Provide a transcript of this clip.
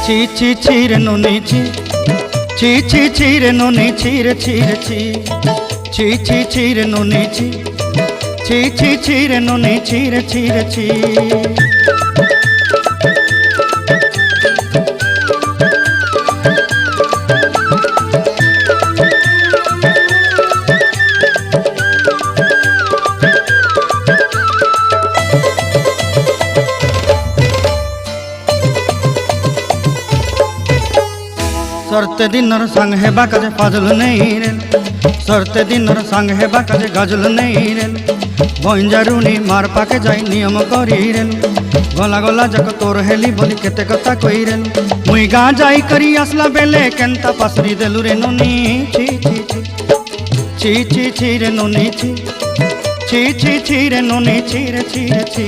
ছি ছি ছি রে নুনি ছি, ছি ছি ছি রে নুনি ছি রে ছি রে ছি, ছি ছি ছি রে নুনি ছি, ছি ছি ছি রে নুনি ছি রে ছি রে ছি। सरते दिनर संग हेबा काजे फाजल नहीं रेल, सरते दिनर संग हेबा काजे गजल नहीं रेल, बंजारुनी मार पाके जाई नियम करी रेल, गला गला जक तोर हेली बोली केते कथा कई रेल, मुई गा जाई करी असला बेले केंता पासरी देलु रे नुनी ची ची ची, ची ची ची रे नुनी ची, ची ची ची रे नुनी ची रे ची रे ची।